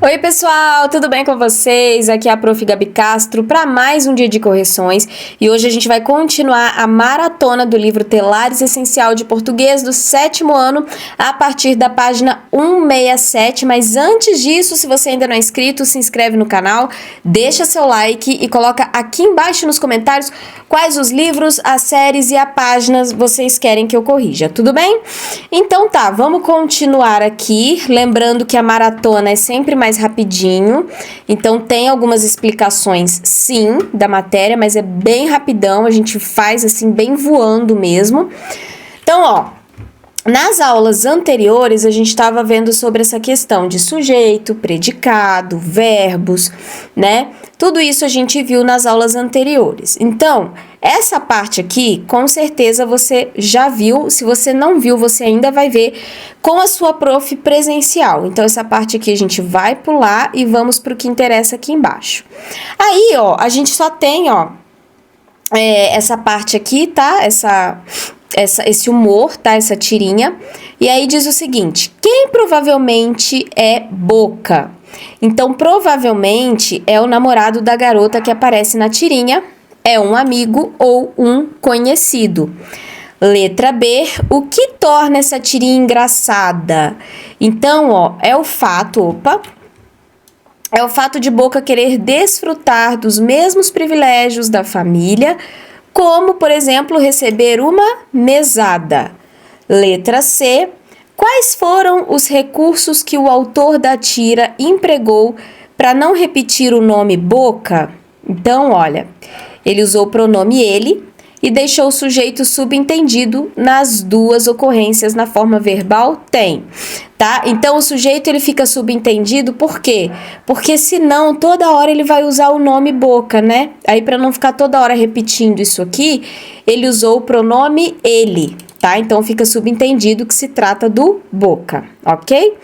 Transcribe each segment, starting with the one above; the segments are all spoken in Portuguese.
Oi pessoal, tudo bem com vocês? Aqui é a Prof. Gabi Castro para mais um dia de correções e hoje a gente vai continuar a maratona do livro Telares Essencial de Português do 7º ano a partir da página 167, mas antes disso, se você ainda não é inscrito, se inscreve no canal, deixa seu like e coloca aqui embaixo nos comentários quais os livros, as séries e as páginas vocês querem que eu corrija, tudo bem? Então tá, vamos continuar aqui, lembrando que a maratona é sempre mais rapidinho, então tem algumas explicações sim da matéria, mas é bem rapidão, a gente faz assim bem voando mesmo. Então, ó, nas aulas anteriores a gente estava vendo sobre essa questão de sujeito, predicado, verbos, né? Tudo isso a gente viu nas aulas anteriores. Então, essa parte aqui, com certeza você já viu. Se você não viu, você ainda vai ver com a sua prof presencial. Então, essa parte aqui a gente vai pular e vamos para o que interessa aqui embaixo. Aí, ó, a gente só tem, ó, essa parte aqui, tá? Esse humor, tá? Essa tirinha. E aí diz o seguinte: quem provavelmente é Boca? Então, provavelmente é o namorado da garota que aparece na tirinha, é um amigo ou um conhecido. Letra B, o que torna essa tirinha engraçada? Então, ó, é o fato de Boca querer desfrutar dos mesmos privilégios da família, como, por exemplo, receber uma mesada. Letra C, quais foram os recursos que o autor da tira empregou para não repetir o nome Boca? Então, olha, ele usou o pronome ele e deixou o sujeito subentendido nas duas ocorrências na forma verbal tem, tá? Então, o sujeito ele fica subentendido por quê? Porque senão toda hora ele vai usar o nome Boca, né? Aí, para não ficar toda hora repetindo isso aqui, ele usou o pronome ele, tá? Então, fica subentendido que se trata do Boca, ok?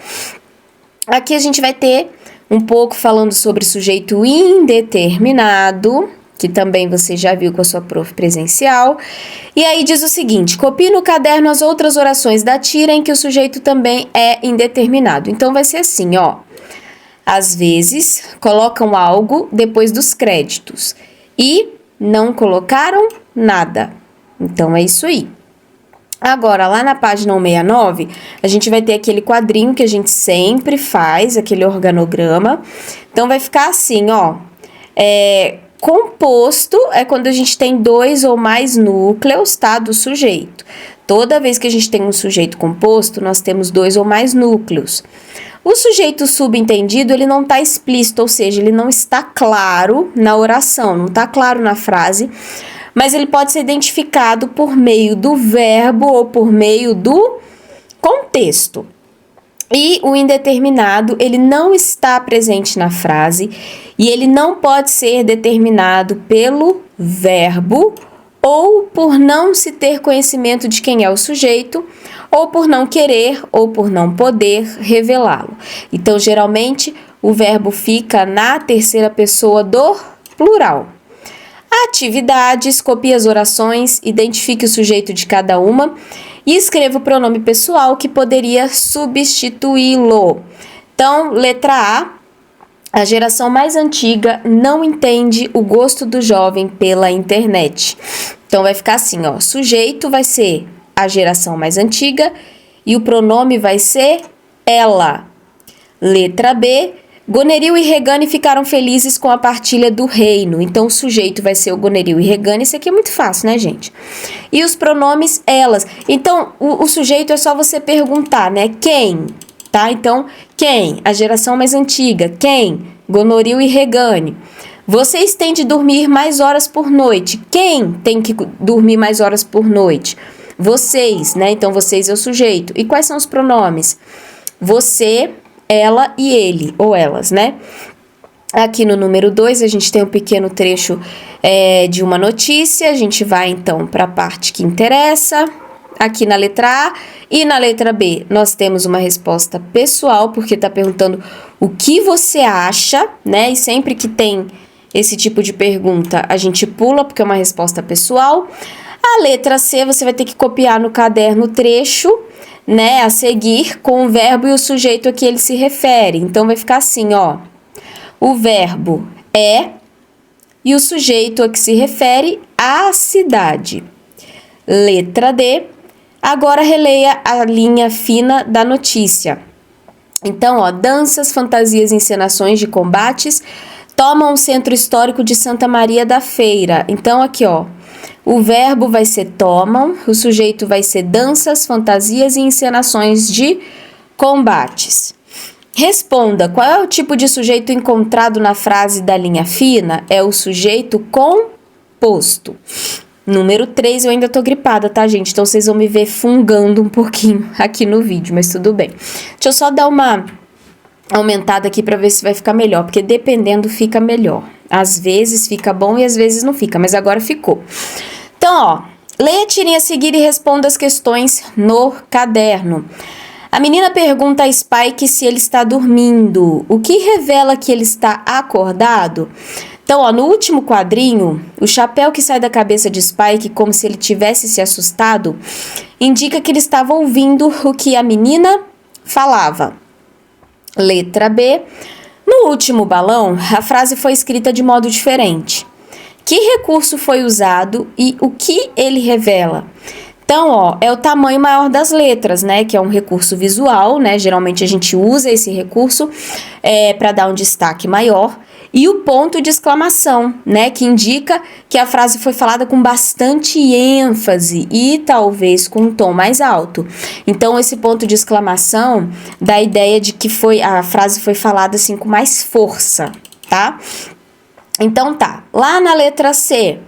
Aqui a gente vai ter um pouco falando sobre sujeito indeterminado, que também você já viu com a sua prof presencial. E aí diz o seguinte: copie no caderno as outras orações da tira em que o sujeito também é indeterminado. Então, vai ser assim, ó. Às vezes, colocam algo depois dos créditos e não colocaram nada. Então, é isso aí. Agora, lá na página 169, a gente vai ter aquele quadrinho que a gente sempre faz, aquele organograma. Então, vai ficar assim, ó. Composto é quando a gente tem dois ou mais núcleos, tá, do sujeito. Toda vez que a gente tem um sujeito composto, nós temos dois ou mais núcleos. O sujeito subentendido, ele não está explícito, ou seja, ele não está claro na oração, não está claro na frase, mas ele pode ser identificado por meio do verbo ou por meio do contexto. E o indeterminado, ele não está presente na frase e ele não pode ser determinado pelo verbo ou por não se ter conhecimento de quem é o sujeito ou por não querer ou por não poder revelá-lo. Então, geralmente, o verbo fica na terceira pessoa do plural. Atividades, copie as orações, identifique o sujeito de cada uma e escreva o pronome pessoal que poderia substituí-lo. Então, letra A geração mais antiga não entende o gosto do jovem pela internet. Então, vai ficar assim, ó, sujeito vai ser a geração mais antiga e o pronome vai ser ela. Letra B, Goneril e Regane ficaram felizes com a partilha do reino. Então, o sujeito vai ser o Goneril e Regane. Isso aqui é muito fácil, né, gente? E os pronomes, elas. Então, o sujeito é só você perguntar, né? Quem? Tá? Então, quem? A geração mais antiga. Quem? Goneril e Regane. Vocês têm de dormir mais horas por noite. Quem tem que dormir mais horas por noite? Vocês, né? Então, vocês é o sujeito. E quais são os pronomes? Você, ela e ele, ou elas, né? Aqui no número 2, a gente tem um pequeno trecho de uma notícia. A gente vai, então, para a parte que interessa. Aqui na letra A e na letra B, nós temos uma resposta pessoal, porque está perguntando o que você acha, né? E sempre que tem esse tipo de pergunta, a gente pula, porque é uma resposta pessoal. A letra C, você vai ter que copiar no caderno o trecho né, a seguir com o verbo e o sujeito a que ele se refere. Então, vai ficar assim, ó. O verbo é e o sujeito a que se refere à cidade. Letra D. Agora releia a linha fina da notícia. Então, ó, danças, fantasias e encenações de combates tomam o centro histórico de Santa Maria da Feira. Então, aqui, ó, o verbo vai ser tomam, o sujeito vai ser danças, fantasias e encenações de combates. Responda, qual é o tipo de sujeito encontrado na frase da linha fina? É o sujeito composto. Número 3, eu ainda tô gripada, tá, gente? Então, vocês vão me ver fungando um pouquinho aqui no vídeo, mas tudo bem. Deixa eu só dar uma aumentada aqui pra ver se vai ficar melhor, porque dependendo fica melhor. Às vezes fica bom e às vezes não fica, mas agora ficou. Então, ó, leia a tirinha a seguir e responda as questões no caderno. A menina pergunta a Spike se ele está dormindo, o que revela que ele está acordado? Então, ó, no último quadrinho, o chapéu que sai da cabeça de Spike como se ele tivesse se assustado, indica que ele estava ouvindo o que a menina falava. Letra B. No último balão, a frase foi escrita de modo diferente. Que recurso foi usado e o que ele revela? Então, ó, é o tamanho maior das letras, né? Que é um recurso visual, né? Geralmente a gente usa esse recurso para dar um destaque maior. E o ponto de exclamação, né? Que indica que a frase foi falada com bastante ênfase e talvez com um tom mais alto. Então, esse ponto de exclamação dá a ideia de que a frase foi falada assim com mais força, tá? Então tá, lá na letra C,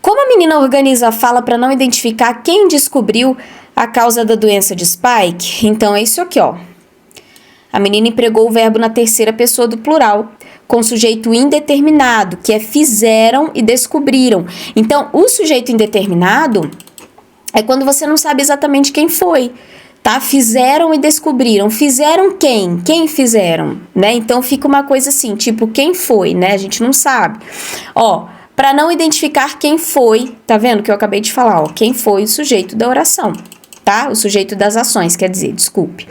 como a menina organiza a fala para não identificar quem descobriu a causa da doença de Spike? Então é isso aqui, ó. A menina empregou o verbo na terceira pessoa do plural, com sujeito indeterminado, que é fizeram e descobriram. Então, o sujeito indeterminado é quando você não sabe exatamente quem foi, tá? Fizeram e descobriram. Fizeram quem? Quem fizeram, né? Então, fica uma coisa assim, tipo, quem foi, né? A gente não sabe. Ó, para não identificar quem foi, tá vendo que eu acabei de falar, ó, quem foi o sujeito da oração, tá? O sujeito das ações, quer dizer, desculpe.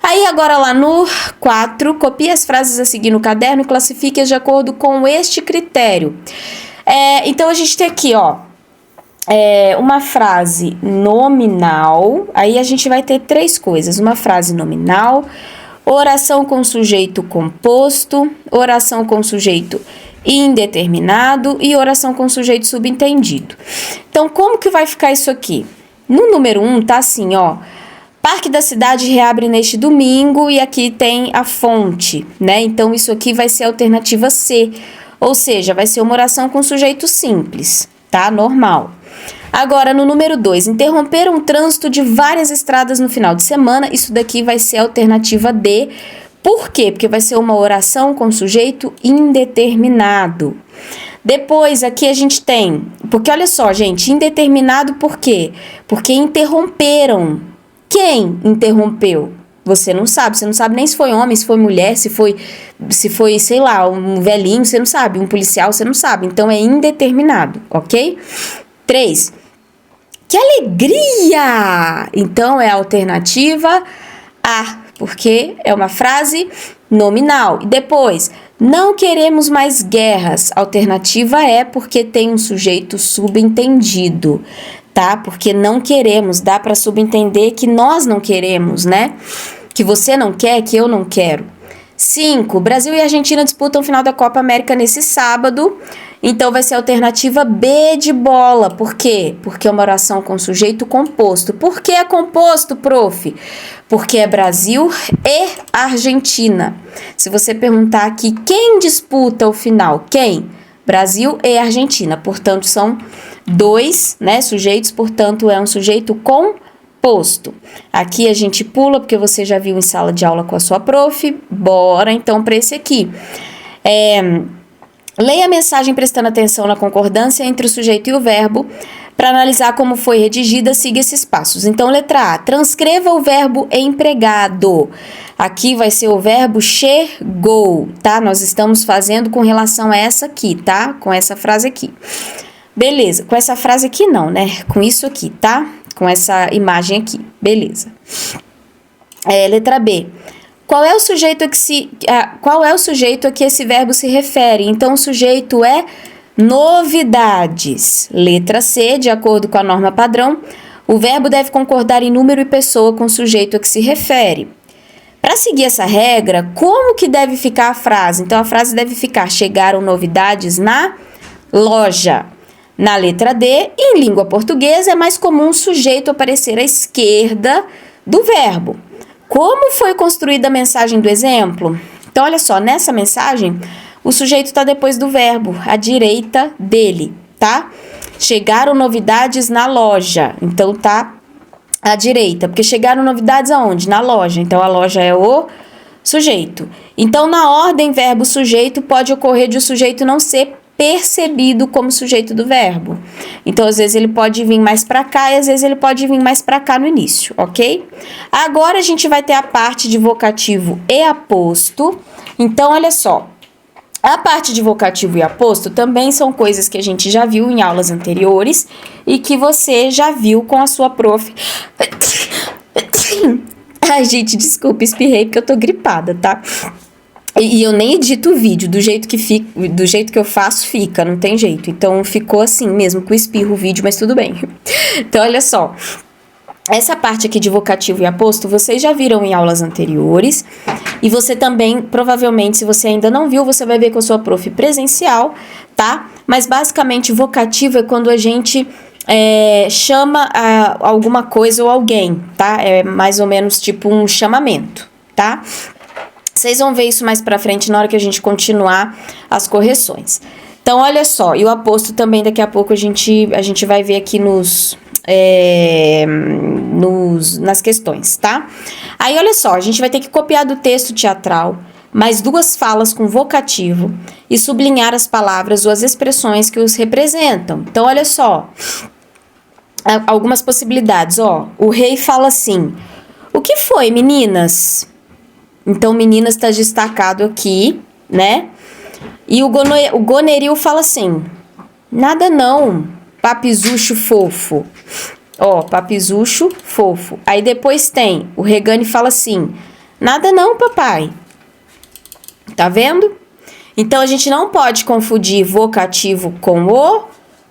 Aí, agora lá no 4, copie as frases a seguir no caderno e classifique-as de acordo com este critério. Então, a gente tem aqui, ó, uma frase nominal, aí a gente vai ter 3 coisas, uma frase nominal, oração com sujeito composto, oração com sujeito indeterminado e oração com sujeito subentendido. Então, como que vai ficar isso aqui? No número 1, tá assim, ó, Parque da cidade reabre neste domingo e aqui tem a fonte, né? Então, isso aqui vai ser a alternativa C, ou seja, vai ser uma oração com sujeito simples, tá? Normal. Agora, no número 2, interromperam o trânsito de várias estradas no final de semana, isso daqui vai ser a alternativa D. Por quê? Porque vai ser uma oração com sujeito indeterminado. Depois, aqui a gente tem, porque olha só, gente, indeterminado por quê? Porque interromperam. Quem interrompeu? Você não sabe nem se foi homem, se foi mulher, se foi, sei lá, um velhinho, você não sabe, um policial, você não sabe. Então, é indeterminado, ok? 3. Que alegria! Então, é a alternativa A, porque é uma frase nominal. E depois, não queremos mais guerras. Alternativa é porque tem um sujeito subentendido. Tá? Porque não queremos, dá para subentender que nós não queremos, né? Que você não quer, que eu não quero. 5. Brasil e Argentina disputam o final da Copa América nesse sábado. Então, vai ser a alternativa B de bola. Por quê? Porque é uma oração com sujeito composto. Por que é composto, prof? Porque é Brasil e Argentina. Se você perguntar aqui quem disputa o final, quem? Brasil e Argentina. Portanto, são 2, né, sujeitos, portanto, é um sujeito composto. Aqui a gente pula, porque você já viu em sala de aula com a sua prof. Bora, então, para esse aqui. Leia a mensagem prestando atenção na concordância entre o sujeito e o verbo. Para analisar como foi redigida, siga esses passos. Então, letra A, transcreva o verbo empregado. Aqui vai ser o verbo chegou, tá? Nós estamos fazendo com relação a essa aqui, tá? Com essa frase aqui. Beleza, com essa frase aqui não, né? Com isso aqui, tá? Com essa imagem aqui, beleza. Letra B. Qual é o sujeito a que esse verbo se refere? Então, o sujeito é novidades. Letra C, de acordo com a norma padrão, o verbo deve concordar em número e pessoa com o sujeito a que se refere. Para seguir essa regra, como que deve ficar a frase? Então, a frase deve ficar: chegaram novidades na loja. Na letra D, em língua portuguesa, é mais comum o sujeito aparecer à esquerda do verbo. Como foi construída a mensagem do exemplo? Então, olha só, nessa mensagem, o sujeito está depois do verbo, à direita dele, tá? Chegaram novidades na loja, então tá à direita, porque chegaram novidades aonde? Na loja, então a loja é o sujeito. Então, na ordem verbo-sujeito, pode ocorrer de o sujeito não ser percebido como sujeito do verbo. Então, às vezes ele pode vir mais para cá e às vezes ele pode vir mais para cá no início, ok? Agora a gente vai ter a parte de vocativo e aposto. Então, olha só. A parte de vocativo e aposto também são coisas que a gente já viu em aulas anteriores e que você já viu com a sua prof. Ai, gente, desculpa, espirrei porque eu tô gripada, tá? E eu nem edito o vídeo, do jeito que eu faço, fica, não tem jeito. Então, ficou assim mesmo, com espirro o vídeo, mas tudo bem. Então, olha só. Essa parte aqui de vocativo e aposto, vocês já viram em aulas anteriores. E você também, provavelmente, se você ainda não viu, você vai ver com a sua prof presencial, tá? Mas, basicamente, vocativo é quando a gente chama alguma coisa ou alguém, tá? É mais ou menos tipo um chamamento, tá? Vocês vão ver isso mais pra frente na hora que a gente continuar as correções. Então, olha só, e o aposto também daqui a pouco a gente vai ver aqui nas questões, tá? Aí, olha só, a gente vai ter que copiar do texto teatral mais 2 falas com vocativo e sublinhar as palavras ou as expressões que os representam. Então, olha só, algumas possibilidades, ó. O rei fala assim: o que foi, meninas? Então, meninas está destacado aqui, né? E o Goneril fala assim: nada não, papizucho fofo. Ó, papizucho fofo. Aí depois tem, o Regani fala assim: nada não, papai. Tá vendo? Então, a gente não pode confundir vocativo com o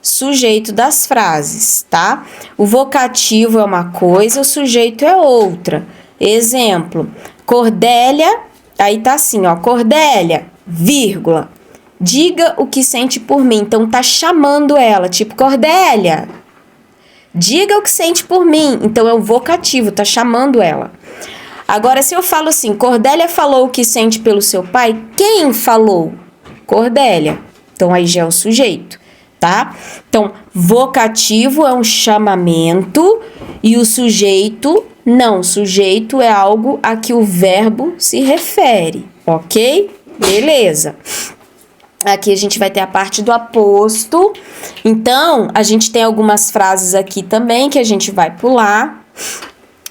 sujeito das frases, tá? O vocativo é uma coisa, o sujeito é outra. Exemplo: Cordélia, aí tá assim, ó, Cordélia, vírgula, diga o que sente por mim. Então, tá chamando ela, tipo, Cordélia, diga o que sente por mim. Então, é o vocativo, tá chamando ela. Agora, se eu falo assim: Cordélia falou o que sente pelo seu pai, quem falou? Cordélia. Então, aí já é o sujeito, tá? Então, vocativo é um chamamento e o sujeito não. Sujeito é algo a que o verbo se refere, ok? Beleza. Aqui a gente vai ter a parte do aposto. Então, a gente tem algumas frases aqui também que a gente vai pular.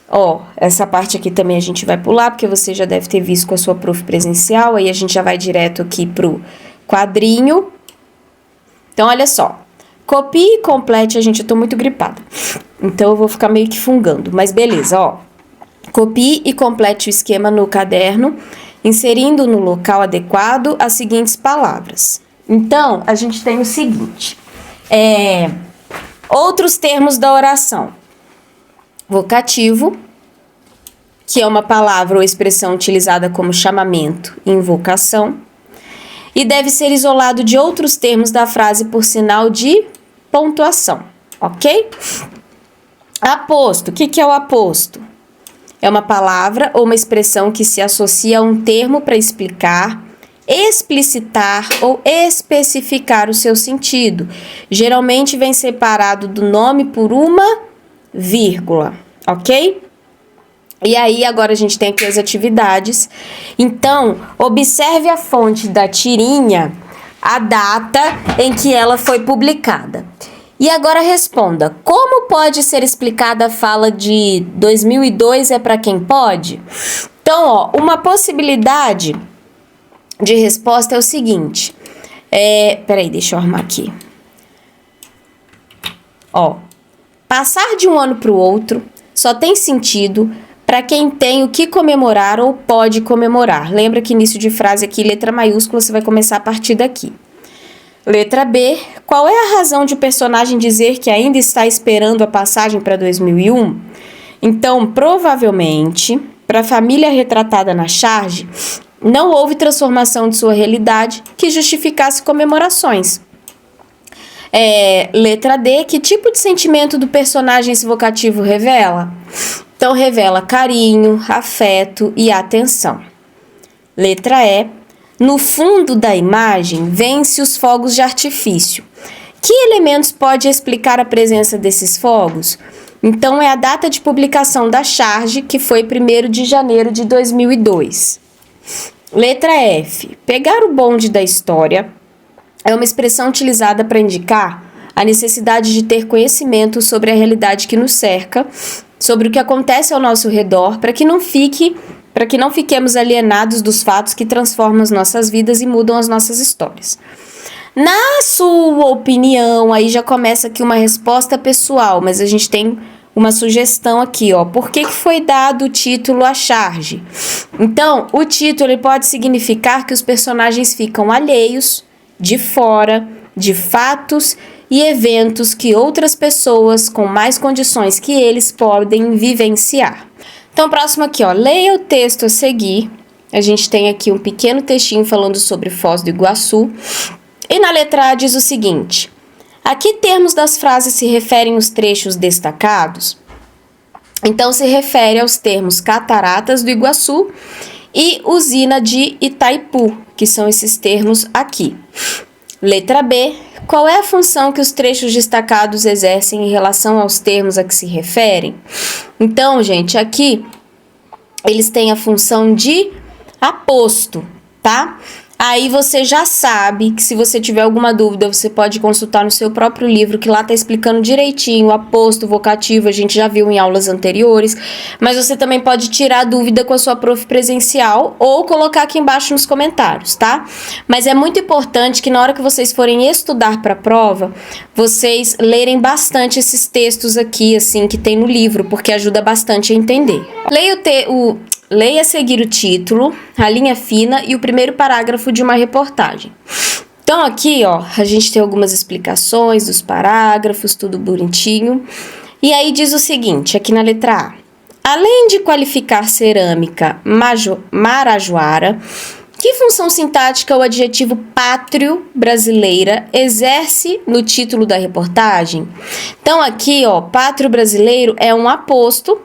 Ó, essa parte aqui também a gente vai pular, porque você já deve ter visto com a sua prof presencial. Aí a gente já vai direto aqui pro quadrinho. Então, olha só. Copie e complete, gente, eu tô muito gripada. Então, eu vou ficar meio que fungando, mas beleza, ó. Copie e complete o esquema no caderno, inserindo no local adequado as seguintes palavras. Então, a gente tem o seguinte. Outros termos da oração. Vocativo, que é uma palavra ou expressão utilizada como chamamento e invocação, e deve ser isolado de outros termos da frase por sinal de pontuação, ok? Aposto, o que é o aposto? É uma palavra ou uma expressão que se associa a um termo para explicar, explicitar ou especificar o seu sentido. Geralmente vem separado do nome por uma vírgula, ok? E aí, agora a gente tem aqui as atividades. Então, observe a fonte da tirinha, a data em que ela foi publicada. E agora responda: como pode ser explicada a fala de 2002 é para quem pode? Então, ó, uma possibilidade de resposta é o seguinte. Peraí, deixa eu arrumar aqui. Ó, passar de um ano para o outro só tem sentido para quem tem o que comemorar ou pode comemorar. Lembra que início de frase aqui, letra maiúscula, você vai começar a partir daqui. Letra B, qual é a razão de o personagem dizer que ainda está esperando a passagem para 2001? Então, provavelmente, para a família retratada na charge, não houve transformação de sua realidade que justificasse comemorações. Letra D, que tipo de sentimento do personagem esse vocativo revela? Então, revela carinho, afeto e atenção. Letra E, no fundo da imagem, vê-se os fogos de artifício. Que elementos pode explicar a presença desses fogos? Então, é a data de publicação da charge, que foi 1º de janeiro de 2002. Letra F. Pegar o bonde da história é uma expressão utilizada para indicar a necessidade de ter conhecimento sobre a realidade que nos cerca, sobre o que acontece ao nosso redor, para que não fiquemos alienados dos fatos que transformam as nossas vidas e mudam as nossas histórias. Na sua opinião, aí já começa aqui uma resposta pessoal, mas a gente tem uma sugestão aqui, ó. Por que foi dado o título à charge? Então, o título ele pode significar que os personagens ficam alheios, de fora, de fatos e eventos que outras pessoas com mais condições que eles podem vivenciar. Então, próximo aqui, ó. Leia o texto a seguir. A gente tem aqui um pequeno textinho falando sobre Foz do Iguaçu. E na letra A diz o seguinte: a que termos das frases se referem os trechos destacados? Então, se refere aos termos Cataratas do Iguaçu e Usina de Itaipu, que são esses termos aqui. Letra B, qual é a função que os trechos destacados exercem em relação aos termos a que se referem? Então, gente, aqui eles têm a função de aposto, tá? Aí você já sabe que se você tiver alguma dúvida, você pode consultar no seu próprio livro, que lá tá explicando direitinho o aposto, o vocativo, a gente já viu em aulas anteriores, mas você também pode tirar a dúvida com a sua prof presencial ou colocar aqui embaixo nos comentários, tá? Mas é muito importante que na hora que vocês forem estudar para a prova, vocês lerem bastante esses textos aqui, assim, que tem no livro, porque ajuda bastante a entender. Leia a seguir o título, a linha fina e o primeiro parágrafo de uma reportagem. Então aqui, ó, a gente tem algumas explicações dos parágrafos, tudo bonitinho. E aí diz o seguinte, aqui na letra A. Além de qualificar cerâmica marajoara, que função sintática o adjetivo pátrio brasileira exerce no título da reportagem? Então aqui, ó, pátrio brasileiro é um aposto,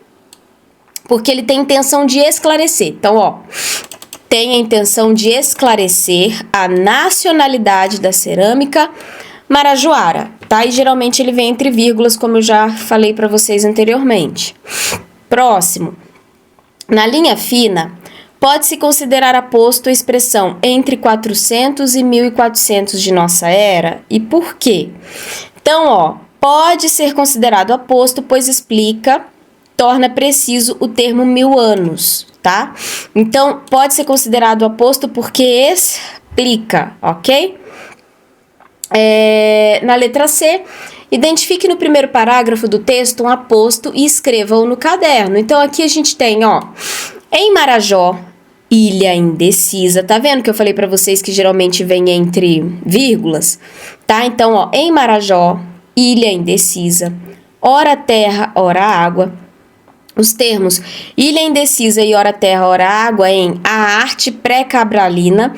porque ele tem intenção de esclarecer. Então, ó, tem a intenção de esclarecer a nacionalidade da cerâmica marajoara, tá? E geralmente ele vem entre vírgulas, como eu já falei para vocês anteriormente. Próximo. Na linha fina, pode-se considerar aposto a expressão entre 400 e 1400 de nossa era. E por quê? Então, ó, pode ser considerado aposto, pois torna preciso o termo 1000 anos, tá? Então, pode ser considerado aposto porque explica, ok? Na letra C, identifique no primeiro parágrafo do texto um aposto e escreva-o no caderno. Então, aqui a gente tem, ó, em Marajó, ilha indecisa. Tá vendo que eu falei pra vocês que geralmente vem entre vírgulas? Tá? Então, ó, em Marajó, ilha indecisa, ora terra, ora água. Os termos ilha indecisa e ora terra, ora água em A Arte Pré-Cabralina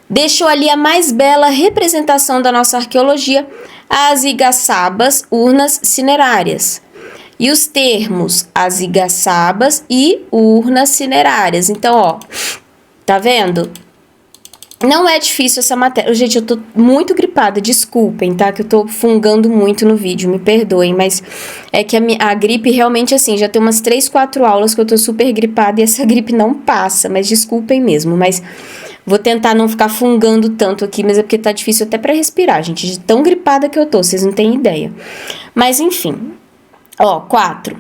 deixou ali a mais bela representação da nossa arqueologia, as igaçabas, urnas cinerárias. E os termos as igaçabas e urnas cinerárias. Então, ó, tá vendo? Não é difícil essa matéria. Gente, eu tô muito gripada, desculpem, tá? Que eu tô fungando muito no vídeo, me perdoem, mas é que a gripe realmente, assim, já tem umas 3, 4 aulas que eu tô super gripada e essa gripe não passa, mas desculpem mesmo, mas vou tentar não ficar fungando tanto aqui, mas é porque tá difícil até pra respirar, gente, de tão gripada que eu tô, vocês não têm ideia. Mas, enfim, ó, 4.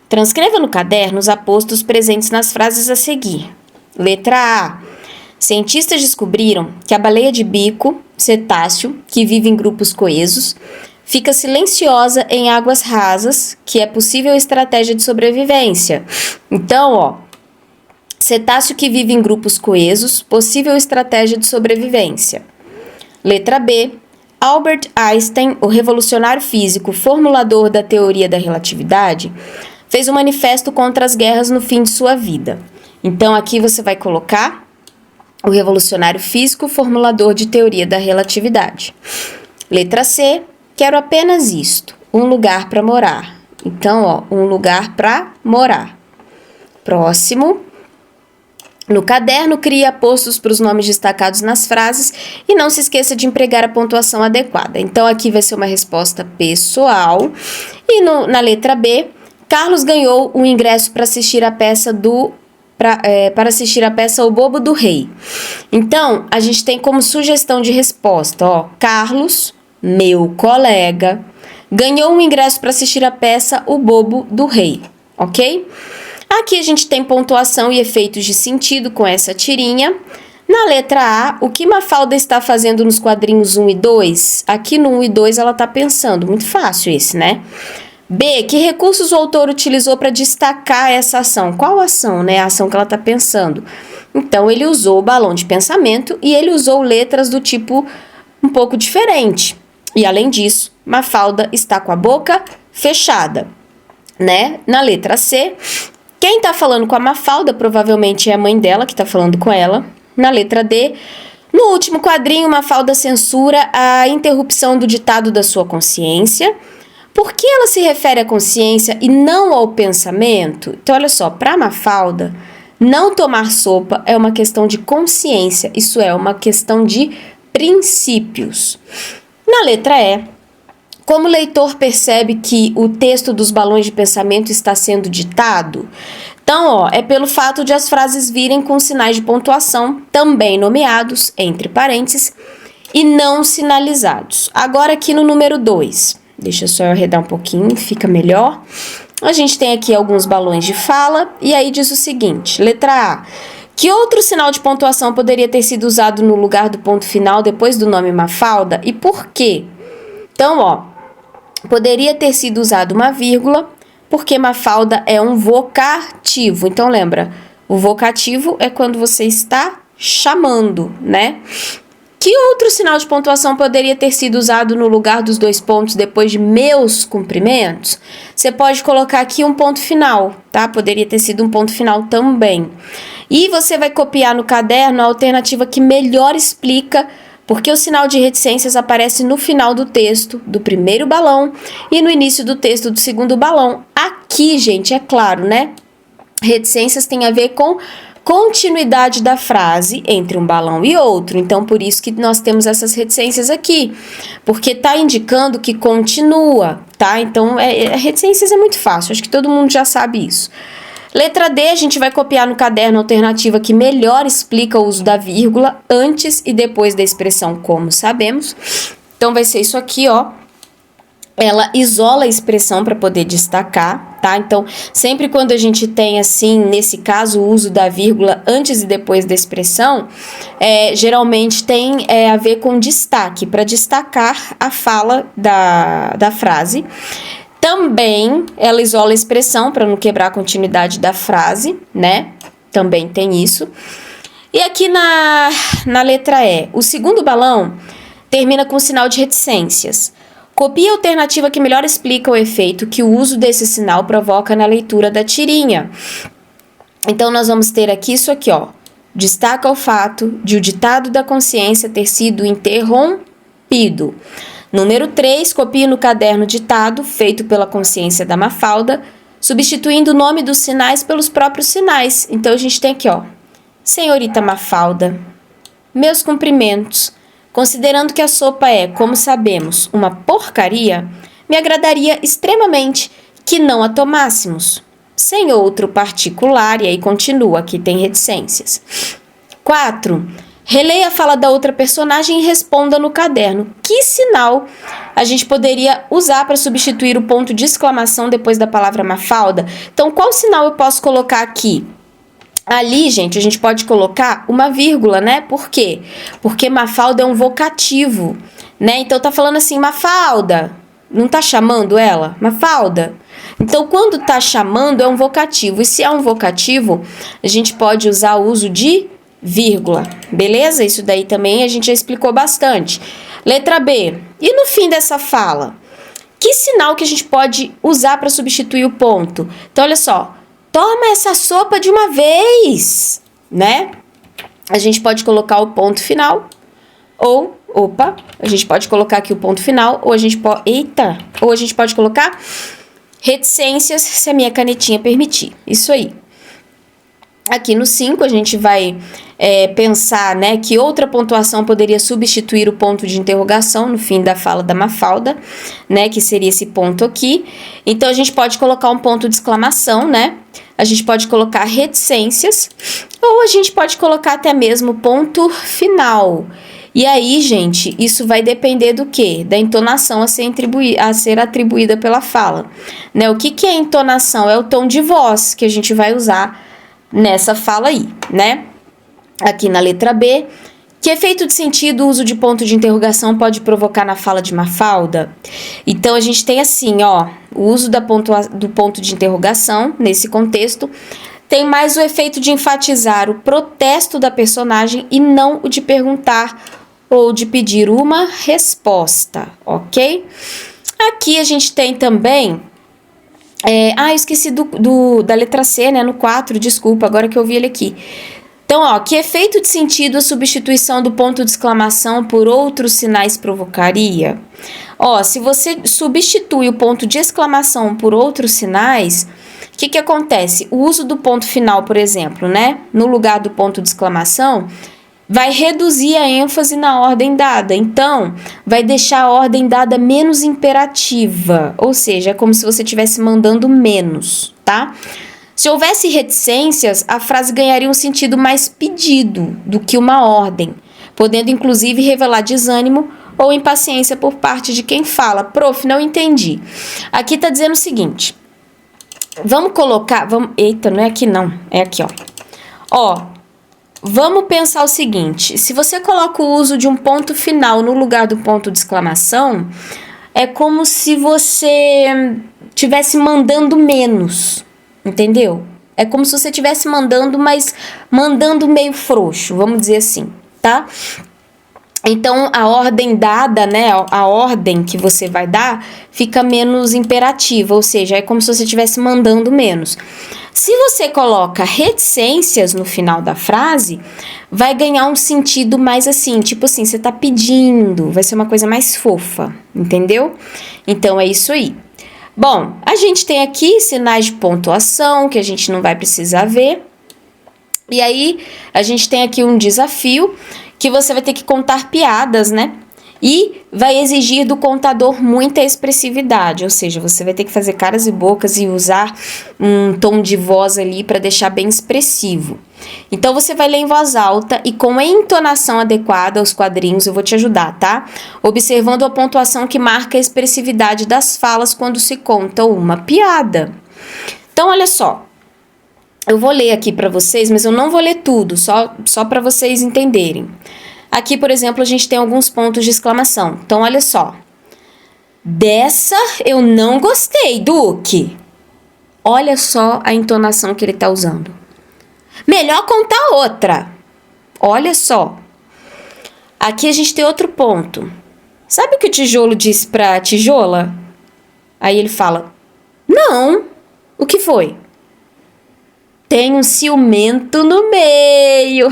Transcreva no caderno os apostos presentes nas frases a seguir. Letra A. Cientistas descobriram que a baleia de bico, cetáceo, que vive em grupos coesos, fica silenciosa em águas rasas, que é possível estratégia de sobrevivência. Então, ó, cetáceo que vive em grupos coesos, possível estratégia de sobrevivência. Letra B. Albert Einstein, o revolucionário físico formulador da teoria da relatividade, fez um manifesto contra as guerras no fim de sua vida. Então, aqui você vai colocar o revolucionário físico formulador de teoria da relatividade. Letra C. Quero apenas isto, um lugar para morar. Então, ó, um lugar para morar. Próximo. No caderno, crie apostos para os nomes destacados nas frases e não se esqueça de empregar a pontuação adequada. Então, aqui vai ser uma resposta pessoal. E na letra B, Carlos ganhou um ingresso para assistir a peça para assistir a peça O Bobo do Rei. Então, a gente tem como sugestão de resposta, ó, Carlos, meu colega, ganhou um ingresso para assistir a peça O Bobo do Rei, ok? Aqui a gente tem pontuação e efeitos de sentido com essa tirinha. Na letra A, o que Mafalda está fazendo nos quadrinhos 1 e 2? Aqui no 1 e 2 ela está pensando, muito fácil esse, né? B, que recursos o autor utilizou para destacar essa ação? Qual ação, né? A ação que ela está pensando. Então, ele usou o balão de pensamento e ele usou letras do tipo um pouco diferente. E, além disso, Mafalda está com a boca fechada, né? Na letra C, quem está falando com a Mafalda provavelmente é a mãe dela que está falando com ela. Na letra D, no último quadrinho, Mafalda censura a interrupção do ditado da sua consciência. Por que ela se refere à consciência e não ao pensamento? Então, olha só, para Mafalda, não tomar sopa é uma questão de consciência, isso é, uma questão de princípios. Na letra E, como o leitor percebe que o texto dos balões de pensamento está sendo ditado? Então, ó, é pelo fato de as frases virem com sinais de pontuação, também nomeados, entre parênteses, e não sinalizados. Agora aqui no número 2, deixa eu só arredar um pouquinho, fica melhor. A gente tem aqui alguns balões de fala, e aí diz o seguinte, letra A. Que outro sinal de pontuação poderia ter sido usado no lugar do ponto final depois do nome Mafalda e por quê? Então, ó, poderia ter sido usado uma vírgula, porque Mafalda é um vocativo. Então, lembra, o vocativo é quando você está chamando, né? Que outro sinal de pontuação poderia ter sido usado no lugar dos 2 pontos depois de meus cumprimentos? Você pode colocar aqui um ponto final, tá? Poderia ter sido um ponto final também. E você vai copiar no caderno a alternativa que melhor explica porque o sinal de reticências aparece no final do texto do primeiro balão e no início do texto do segundo balão. Aqui, gente, é claro, né? Reticências tem a ver com continuidade da frase entre um balão e outro. Então, por isso que nós temos essas reticências aqui, porque tá indicando que continua, tá? Então, reticências é muito fácil, acho que todo mundo já sabe isso. Letra D, a gente vai copiar no caderno a alternativa que melhor explica o uso da vírgula antes e depois da expressão como sabemos. Então, vai ser isso aqui, ó. Ela isola a expressão para poder destacar, tá? Então, sempre quando a gente tem, assim, nesse caso, o uso da vírgula antes e depois da expressão, geralmente tem a ver com destaque, para destacar a fala da frase. Também ela isola a expressão para não quebrar a continuidade da frase, né? Também tem isso. E aqui na letra E, o segundo balão termina com sinal de reticências. Copie a alternativa que melhor explica o efeito que o uso desse sinal provoca na leitura da tirinha. Então, nós vamos ter aqui isso aqui, ó. Destaca o fato de o ditado da consciência ter sido interrompido. Número 3, copie no caderno ditado, feito pela consciência da Mafalda, substituindo o nome dos sinais pelos próprios sinais. Então, a gente tem aqui, ó. Senhorita Mafalda, meus cumprimentos. Considerando que a sopa é, como sabemos, uma porcaria, me agradaria extremamente que não a tomássemos. Sem outro particular, e aí continua, aqui tem reticências. 4. Releia a fala da outra personagem e responda no caderno. Que sinal a gente poderia usar para substituir o ponto de exclamação depois da palavra Mafalda? Então, qual sinal eu posso colocar aqui? Ali, gente, a gente pode colocar uma vírgula, né? Por quê? Porque Mafalda é um vocativo, né? Então, tá falando assim, Mafalda, Não tá chamando ela? Mafalda? Então, quando tá chamando, é um vocativo. E se é um vocativo, a gente pode usar o uso de vírgula, beleza? Isso daí também a gente já explicou bastante. Letra B. E no fim dessa fala? Que sinal que a gente pode usar para substituir o ponto? Então, olha só. Toma essa sopa de uma vez, né? A gente pode colocar o ponto final ou... Opa, a gente pode colocar aqui o ponto final, ou a gente pode... Eita! Ou a gente pode colocar reticências, se a minha canetinha permitir. Isso aí. Aqui no 5, a gente vai pensar, né, que outra pontuação poderia substituir o ponto de interrogação no fim da fala da Mafalda, né, que seria esse ponto aqui. Então, a gente pode colocar um ponto de exclamação, né? A gente pode colocar reticências, ou a gente pode colocar até mesmo ponto final. E aí, gente, isso vai depender do quê? Da entonação a ser atribuída pela fala, né? O que é entonação? É o tom de voz que a gente vai usar nessa fala aí, né? Aqui na letra B, que efeito de sentido o uso de ponto de interrogação pode provocar na fala de Mafalda? Então, a gente tem assim, ó, o uso do ponto de interrogação, nesse contexto, tem mais o efeito de enfatizar o protesto da personagem e não o de perguntar ou de pedir uma resposta, ok? Aqui a gente tem também... eu esqueci da letra C, né? No 4, desculpa, agora que eu vi ele aqui. Então, ó, que efeito de sentido a substituição do ponto de exclamação por outros sinais provocaria? Ó, se você substitui o ponto de exclamação por outros sinais, o que acontece? O uso do ponto final, por exemplo, né? No lugar do ponto de exclamação, vai reduzir a ênfase na ordem dada. Então, vai deixar a ordem dada menos imperativa. Ou seja, é como se você estivesse mandando menos, tá? Se houvesse reticências, a frase ganharia um sentido mais pedido do que uma ordem, podendo inclusive revelar desânimo ou impaciência por parte de quem fala. Prof, não entendi. Aqui tá dizendo o seguinte. Vamos colocar... Eita, não é aqui não. É aqui, ó. Ó. Vamos pensar o seguinte, se você coloca o uso de um ponto final no lugar do ponto de exclamação, é como se você estivesse mandando menos, entendeu? É como se você estivesse mandando, mas mandando meio frouxo, vamos dizer assim, tá? Então, a ordem dada, né, a ordem que você vai dar fica menos imperativa, ou seja, é como se você estivesse mandando menos. Se você coloca reticências no final da frase, vai ganhar um sentido mais assim, tipo assim, você tá pedindo, vai ser uma coisa mais fofa, entendeu? Então, é isso aí. Bom, a gente tem aqui sinais de pontuação, que a gente não vai precisar ver. E aí, a gente tem aqui um desafio, que você vai ter que contar piadas, né? E vai exigir do contador muita expressividade, ou seja, você vai ter que fazer caras e bocas e usar um tom de voz ali para deixar bem expressivo. Então, você vai ler em voz alta e com a entonação adequada aos quadrinhos, eu vou te ajudar, tá? Observando a pontuação que marca a expressividade das falas quando se conta uma piada. Então, olha só. Eu vou ler aqui para vocês, mas eu não vou ler tudo, só para vocês entenderem. Aqui, por exemplo, a gente tem alguns pontos de exclamação. Então, olha só. Dessa eu não gostei, Duque. Olha só a entonação que ele tá usando. Melhor contar outra. Olha só. Aqui a gente tem outro ponto. Sabe o que o tijolo disse pra tijola? Aí ele fala, não. O que foi? Tem um ciumento no meio.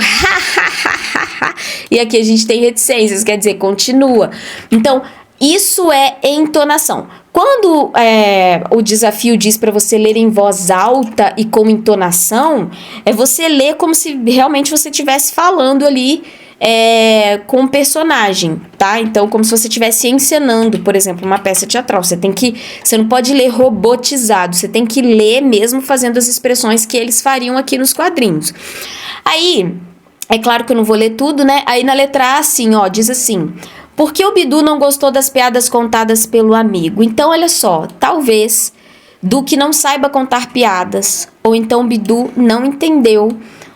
E aqui a gente tem reticências, quer dizer, continua. Então, isso é entonação. Quando o desafio diz para você ler em voz alta e com entonação, é você ler como se realmente você estivesse falando ali com o personagem, tá? Então, como se você estivesse encenando, por exemplo, uma peça teatral. Você não pode ler robotizado, você tem que ler mesmo fazendo as expressões que eles fariam aqui nos quadrinhos. Aí, é claro que eu não vou ler tudo, né? Aí na letra A, assim, ó, diz assim... Por que o Bidu não gostou das piadas contadas pelo amigo? Então, olha só, talvez Duque não saiba contar piadas, ou então Bidu não entendeu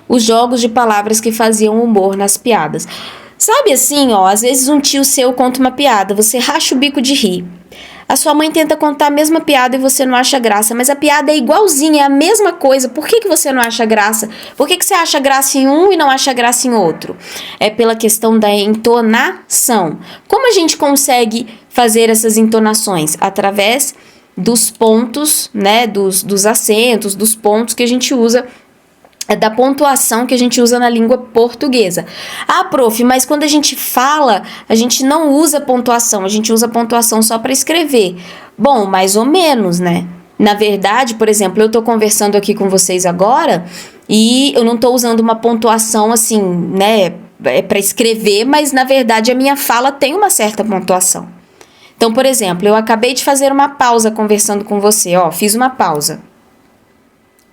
os jogos de palavras que faziam humor nas piadas. Sabe assim, ó, às vezes um tio seu conta uma piada, você racha o bico de rir. A sua mãe tenta contar a mesma piada e você não acha graça, mas a piada é igualzinha, é a mesma coisa. Por que você não acha graça? Por que você acha graça em um e não acha graça em outro? É pela questão da entonação. Como a gente consegue fazer essas entonações? Através dos pontos, né, dos acentos, dos pontos que a gente usa, da pontuação que a gente usa na língua portuguesa. Ah, prof, mas quando a gente fala, a gente não usa pontuação, a gente usa pontuação só para escrever. Bom, mais ou menos, né? Na verdade, por exemplo, eu tô conversando aqui com vocês agora e eu não tô usando uma pontuação assim, né, para escrever, mas na verdade a minha fala tem uma certa pontuação. Então, por exemplo, eu acabei de fazer uma pausa conversando com você, ó, fiz uma pausa.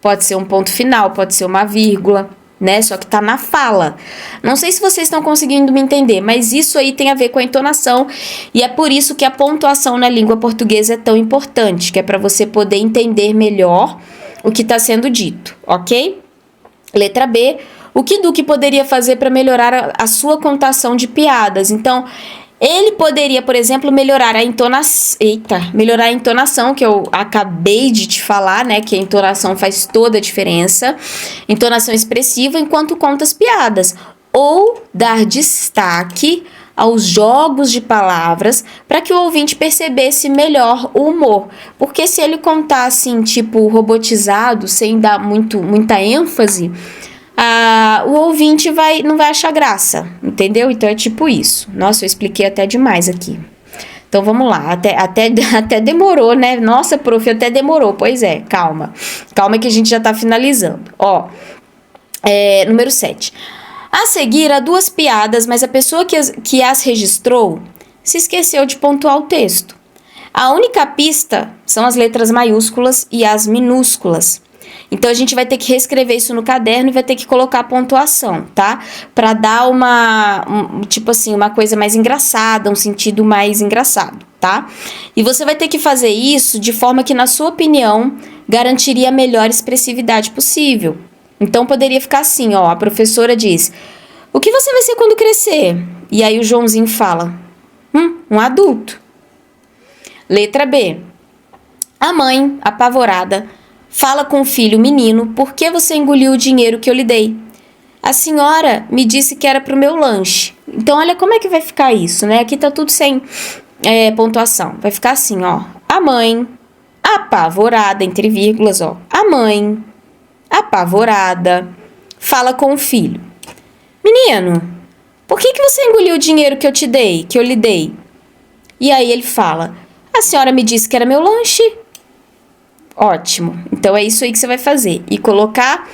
Pode ser um ponto final, pode ser uma vírgula, né? Só que tá na fala. Não sei se vocês estão conseguindo me entender, mas isso aí tem a ver com a entonação e é por isso que a pontuação na língua portuguesa é tão importante, que é para você poder entender melhor o que está sendo dito, ok? Letra B. O que Duque poderia fazer para melhorar a sua contação de piadas? Então, ele poderia, por exemplo, melhorar a entonação, que eu acabei de te falar, né? Que a entonação faz toda a diferença. Entonação expressiva enquanto conta as piadas. Ou dar destaque aos jogos de palavras para que o ouvinte percebesse melhor o humor. Porque se ele contar assim, tipo, robotizado, sem dar muita ênfase, o ouvinte não vai achar graça, entendeu? Então é tipo isso. Nossa, eu expliquei até demais aqui. Então vamos lá, até demorou, né? Nossa, prof, até demorou. Pois é, calma. Calma que a gente já tá finalizando. Ó, número 7. A seguir, há 2 piadas, mas a pessoa que as registrou se esqueceu de pontuar o texto. A única pista são as letras maiúsculas e as minúsculas. Então, a gente vai ter que reescrever isso no caderno e vai ter que colocar a pontuação, tá? Pra dar tipo assim, uma coisa mais engraçada, um sentido mais engraçado, tá? E você vai ter que fazer isso de forma que, na sua opinião, garantiria a melhor expressividade possível. Então, poderia ficar assim, ó, a professora diz: o que você vai ser quando crescer? E aí o Joãozinho fala: um adulto. Letra B. A mãe, apavorada, fala com o filho menino: por que você engoliu o dinheiro que eu lhe dei? A senhora me disse que era pro meu lanche. Então, olha como é que vai ficar isso, né? Aqui tá tudo sem pontuação. Vai ficar assim, ó. A mãe, apavorada, entre vírgulas, ó. A mãe, apavorada, fala com o filho: menino, por que você engoliu o dinheiro que eu lhe dei? E aí ele fala: a senhora me disse que era meu lanche. Ótimo. Então, é isso aí que você vai fazer. E colocar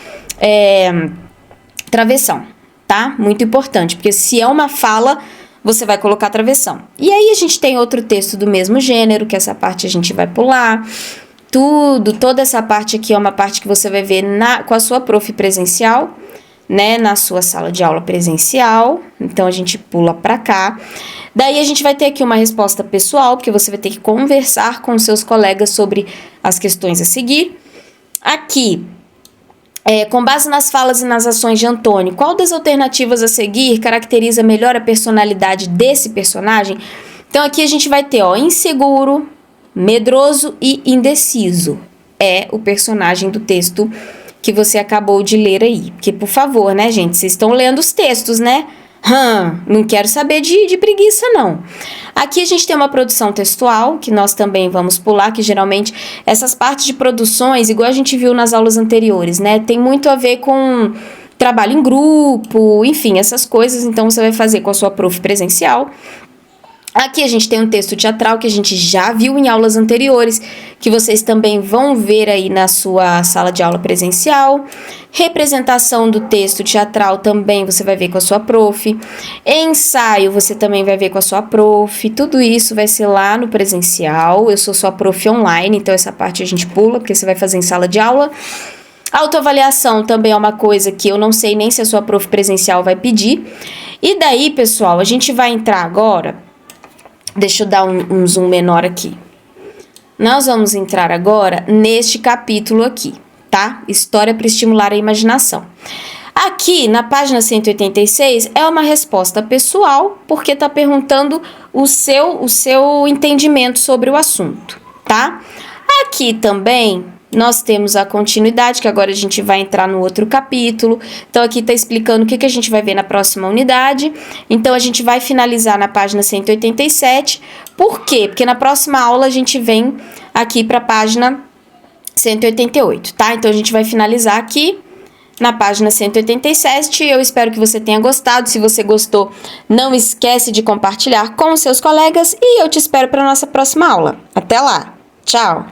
travessão, tá? Muito importante, porque se é uma fala, você vai colocar travessão. E aí, a gente tem outro texto do mesmo gênero, que essa parte a gente vai pular. Toda essa parte aqui é uma parte que você vai ver com a sua prof presencial, né? Na sua sala de aula presencial. Então, a gente pula pra cá. Daí a gente vai ter aqui uma resposta pessoal, porque você vai ter que conversar com seus colegas sobre as questões a seguir. Aqui, com base nas falas e nas ações de Antônio, qual das alternativas a seguir caracteriza melhor a personalidade desse personagem? Então aqui a gente vai ter, ó, inseguro, medroso e indeciso. É o personagem do texto que você acabou de ler aí. Porque, por favor, né, gente, vocês estão lendo os textos, né? Não quero saber de preguiça, não. Aqui a gente tem uma produção textual, que nós também vamos pular, que geralmente essas partes de produções, igual a gente viu nas aulas anteriores, né? Tem muito a ver com trabalho em grupo, enfim, essas coisas. Então, você vai fazer com a sua prof presencial. Aqui a gente tem um texto teatral que a gente já viu em aulas anteriores, que vocês também vão ver aí na sua sala de aula presencial. Representação do texto teatral também você vai ver com a sua prof. Ensaio você também vai ver com a sua prof. Tudo isso vai ser lá no presencial. Eu sou sua prof online, então essa parte a gente pula, porque você vai fazer em sala de aula. Autoavaliação também é uma coisa que eu não sei nem se a sua prof presencial vai pedir. E daí, pessoal, a gente vai entrar agora. Deixa eu dar um zoom menor aqui. Nós vamos entrar agora neste capítulo aqui, tá? História para estimular a imaginação. Aqui, na página 186, é uma resposta pessoal, porque está perguntando o seu entendimento sobre o assunto, tá? Aqui também nós temos a continuidade, que agora a gente vai entrar no outro capítulo. Então, aqui está explicando o que a gente vai ver na próxima unidade. Então, a gente vai finalizar na página 187. Por quê? Porque na próxima aula a gente vem aqui para a página 188, tá? Então, a gente vai finalizar aqui na página 187. Eu espero que você tenha gostado. Se você gostou, não esquece de compartilhar com os seus colegas e eu te espero para a nossa próxima aula. Até lá! Tchau!